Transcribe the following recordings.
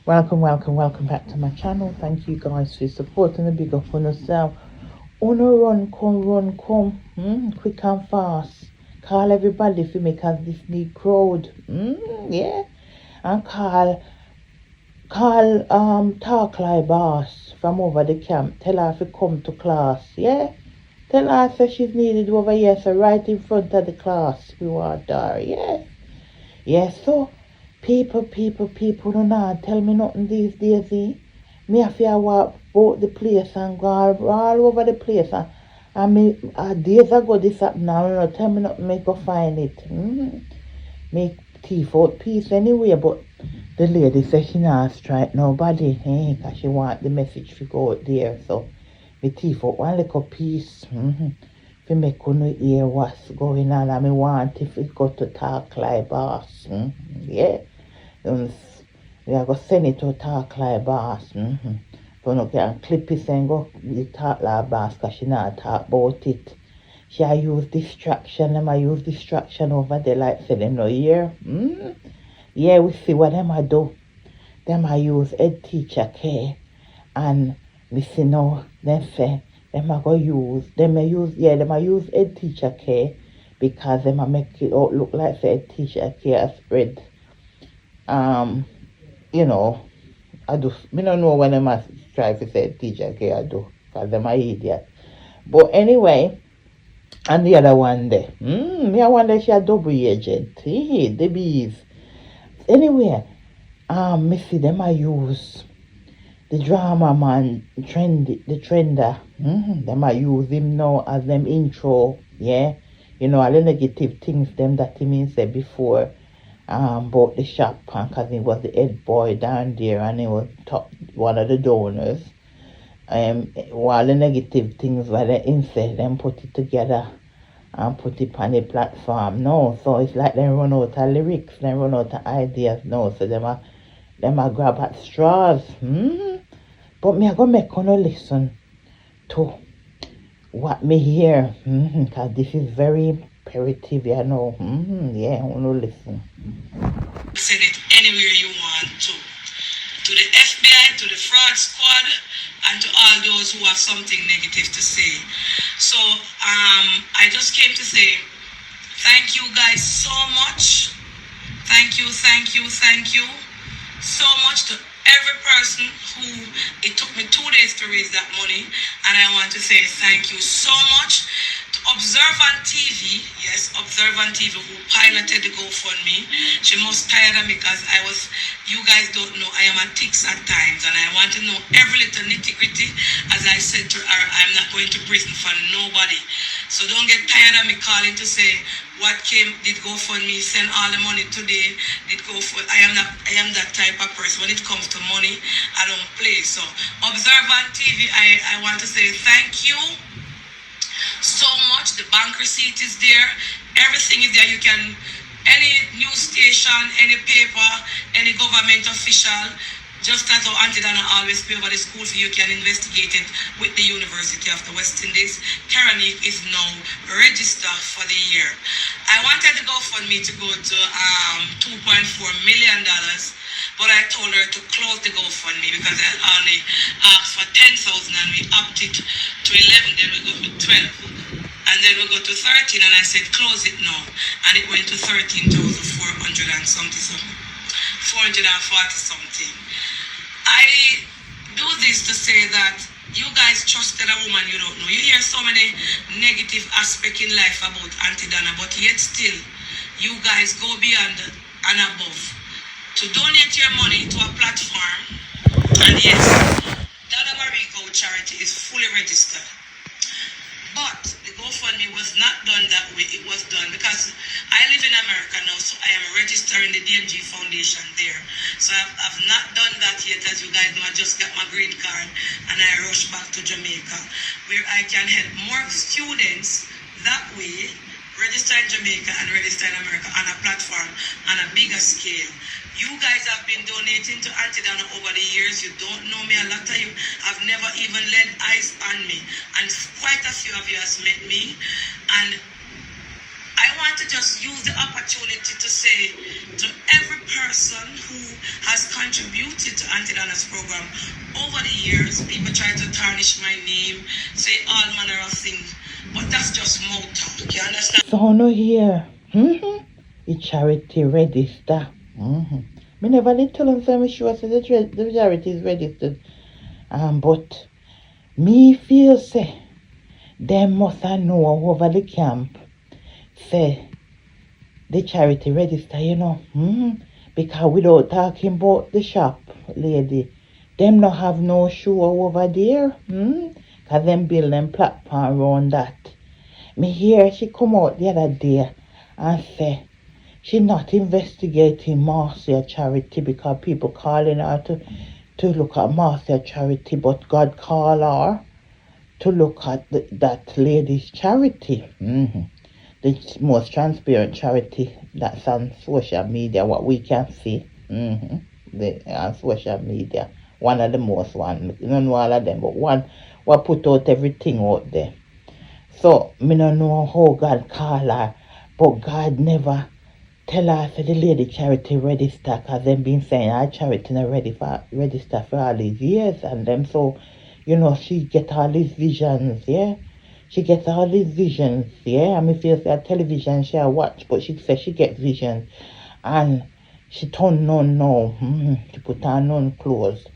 Welcome back to my channel. Thank you guys for supporting the big up on yourself. Wanna run, come, quick and fast. Call everybody for me cause this need crowd. Yeah. And call talk like boss from over the camp. Tell her to come to class, yeah? Tell her so she's needed over here, so right in front of the class. We want her, yes. Yes, so people do not tell me nothing these days, eh? Me have to walk about the place and go all over the place. And me, days ago this happened now, no tell me nothing, me go find it. Make thief out peace anyway, but the lady says she not strike nobody, cause she want the message to go out there, so me thief out one little piece, to make you hear what's going on, and me want if it go to talk like boss, yeah, um, we are going to send it to talk like boss, so no can clip it and go the talk like boss, cause she not talk about it. She a use distraction, them a use distraction over there like say them no hear. Yeah, we see what them a do. Them a use head teacher care and we see now them say them a go use them a use head teacher care because them a make it out look like say head teacher care spread. You know, I do me don't know when them a try to say head teacher care I do, cause them a idiot. But anyway, and the other one there. Me I wonder she a double agent. The bees. Anyway, me see them I use the drama man the trender. Them I use him now as them intro. Yeah. You know, all the negative things them that he mean say before about the shop because he was the head boy down there and he was top one of the donors. While the negative things were the inside, them put it together and put it on the platform. No, so it's like they run out of lyrics, they run out of ideas. No, so them a grab at straws. But me I go make you listen to what me hear, because this is very imperative, you know. Yeah, I want to listen. Send it anywhere you want to the FBI, to the fraud squad, and to all those who have something negative to say. So I just came to say thank you guys so much. Thank you so much to every person who, it took me 2 days to raise that money, and I want to say thank you so much to Observant TV, yes, Observant TV, who piloted the GoFundMe. She must tired of me because you guys don't know, I am a tics at times, and I want to know every little nitty-gritty. As I said to her, I'm not going to prison for nobody. So don't get tired of me calling to say what did GoFundMe send all the money today, I am that type of person. When it comes to money, I don't play. So Observant TV, I want to say thank you so much. The bank receipt is there, everything is there. You can, any news station, any paper, any government official, just as how Auntie Dana always pay over the school fee, you can investigate it with the University of the West Indies. Teranique is now registered for the year. I wanted the GoFundMe to go to $2.4 million, but I told her to close the GoFundMe because I only asked for 10,000 and we upped it to 11, then we go to 12. And then we go to 13 and I said close it now. And it went to 13,400 and something. 440 something. I do this to say that you guys trusted a woman you don't know. You hear so many negative aspects in life about Auntie Dana, but yet still, you guys go beyond and above to donate your money to a platform. And yes, Dana Marico charity is fully registered. But the GoFundMe was not done that way. It was done because I live in America now, so I am registering the DMG Foundation there. So I've not done that yet. As you guys know, I just got my green card and I rushed back to Jamaica, where I can help more students that way, register in Jamaica and register in America on a platform on a bigger scale. You guys have been donating to Auntie Dana over the years. You don't know me. A lot of you have never even laid eyes on me. And quite a few of you has met me. And I want to just use the opportunity to say to every person who has contributed to Auntie Donna's program over the years, people try to tarnish my name, say all manner of things, but that's just mouth talk, you understand? So no here. The charity register. Me never did tell them, so I'm sure the charity is registered. But me feel say them must know over the camp say the charity register, because without talking about the shop lady, them not have no show over there, cause them build them platform around that. Me hear she come out the other day and say she not investigating Marcia charity because people calling her to look at Marcia charity, but God call her to look at that lady's charity. The most transparent charity that's on social media, what we can see. On social media. One of the most one. I don't know all of them, but one what put out everything out there. So me don't know how God call her, but God never tell her for the lady charity register, cause them been saying our charity not ready for register for all these years, and them so she get all these visions, yeah. She gets all these visions, yeah. I mean, feels like television she watch, but she says she get visions, and she turn none now. She put on none clothes.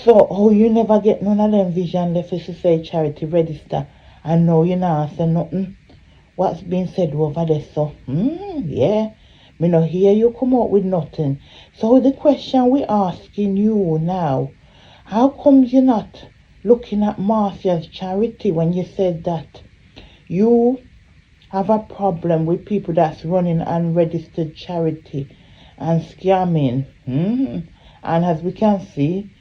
So, oh, you never get none of them vision left if she say charity register, and now you not say nothing. What's being said over there, so, yeah. Me no hear you come out with nothing. So the question we asking you now, how comes you not looking at Marcia's charity when you said that you have a problem with people that's running unregistered charity and scamming? And as we can see,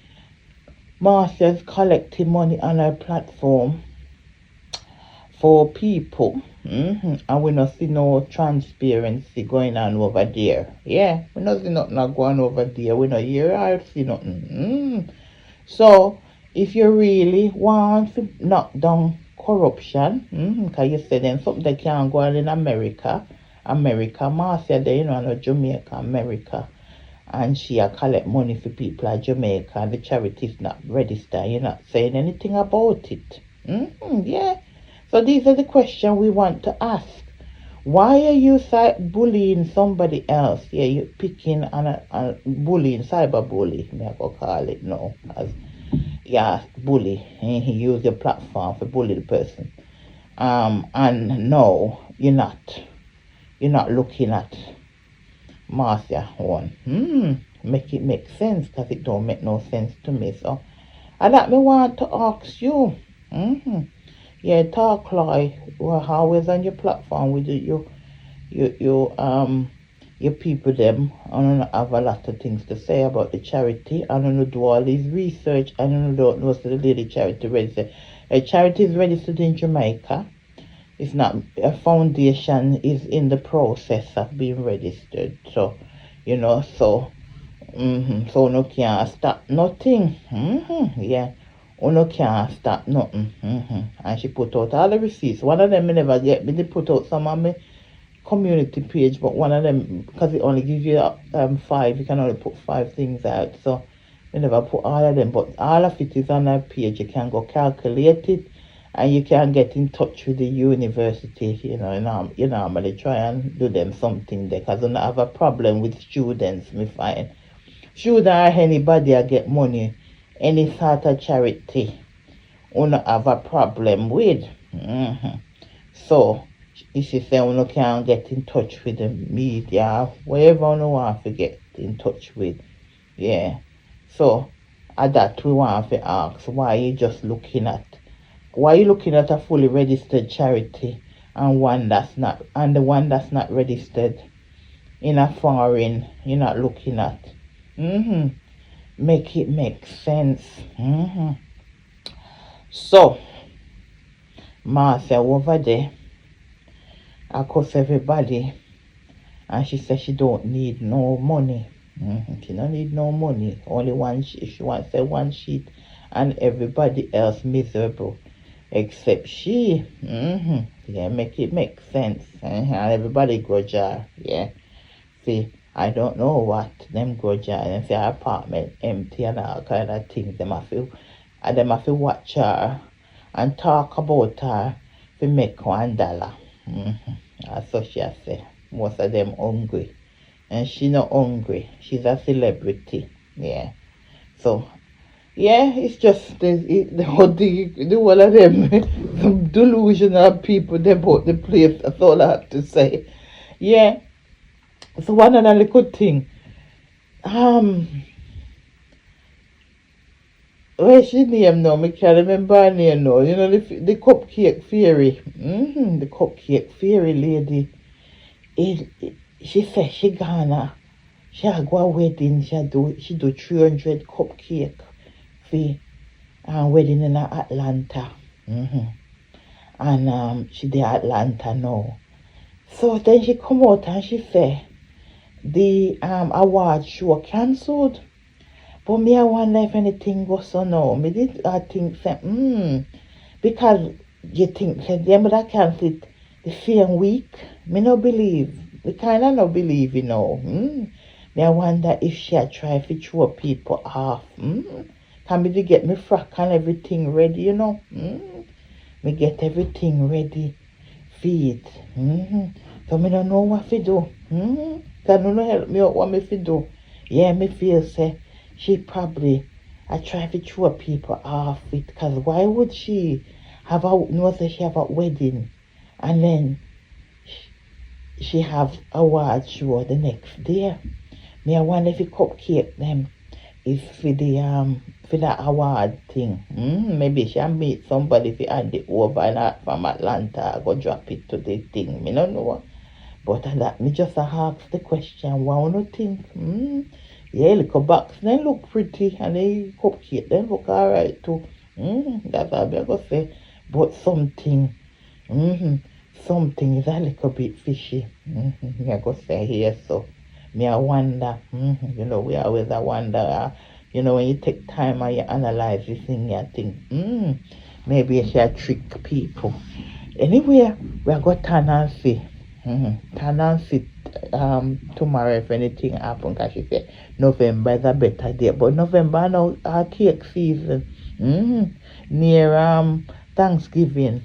Marcia's collecting money on her platform for people. And we not see no transparency going on over there. Yeah, we not see nothing going over there. We not hear or see nothing. So, if you really want to knock down corruption, because you said then something that can't go on in America, Marcia there, no Jamaica, America, and she collect money for people at Jamaica, and the charity is not registered. You're not saying anything about it. Yeah. So these are the questions we want to ask. Why are you bullying somebody else? Yeah, you're picking on bullying, cyberbully, me I go call it now. Bully. He use your platform for bully the person. And no, you're not looking at Marcia one. Make it make sense, because it don't make no sense to me. So I that me want to ask you. Yeah, talk like we're always on your platform with your people them. I don't have a lot of things to say about the charity. I don't do all this research. I don't know the lady charity registered. A charity is registered in Jamaica. It's not a foundation is in the process of being registered. So so no can't stop nothing. Yeah. No can't stop nothing. And she put out all the receipts. One of them me never get. Me they put out some on my community page, but one of them, because it only gives you 5, you can only put 5 things out. So me never put all of them, but all of it is on our page. You can go calculate it, and you can get in touch with the university. You normally try and do them something there, because I don't have a problem with students. Me find should anybody get money, any sort of charity, we not have a problem with. So, if you say we can't get in touch with the media, whatever we want to get in touch with, yeah. So, at that we want to ask, why you looking at a fully registered charity and the one that's not registered in a foreign, you're not looking at. Make it make sense. So, Marcia over there, of course everybody, and she said she don't need no money. She don't need no money. Only one sheet. She wants one sheet, and everybody else miserable. except she. Yeah, make it make sense. And everybody grudge her. Yeah. See, I don't know what them grudge her. And see her apartment empty and all kind of things. Them have to watch her and talk about her to make $1. That's what she say. Most of them hungry. And she not hungry. She's a celebrity. Yeah. So yeah, it's just the whole of them some delusional people they bought the place. That's all I have to say. Yeah. So one another good thing. Where's she name now? I can't remember her name now. You know the cupcake fairy. The cupcake fairy lady. She said she gonna she a go a wedding. She do 300 cupcake for wedding in Atlanta. And she did Atlanta now. So then she come out and she say the award show cancelled. But me I wonder if anything goes so now. Me did I think say because you think say them would cancel it the same week. Me no believe. We kinda no believe, you know. Me I wonder if she a try to throw people off. Can me to get me frock and everything ready, you know. Me get everything ready for it. So me don't know what to do. Can you help me out what me to do? Yeah, me feel say she probably I try to throw people off it, because why would she have say she have a wedding and then she have award show the next day? Me I wonder if the cupcake them is for the award thing. Maybe she meet somebody if hand it over and from Atlanta go drop it to the thing. Me no know. But that me just ask the question, what you think? Yeah, little box they look pretty and the cupcake they look alright too. That's what I'm gonna say. But something something is a little bit fishy. Me I go say here so. Me I wonder, you know, we always I wonder, you know, when you take time and you analyze this thing, you think, maybe I should trick people. Anyway, we are going to turn and see. Turn and see tomorrow if anything happen, because she said November is a better day. But November now our cake season. Near Thanksgiving.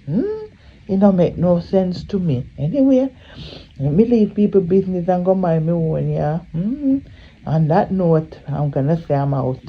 It don't make no sense to me. Anyway, let me leave people business and go mind me own, yeah. On that note, I'm gonna say I'm out.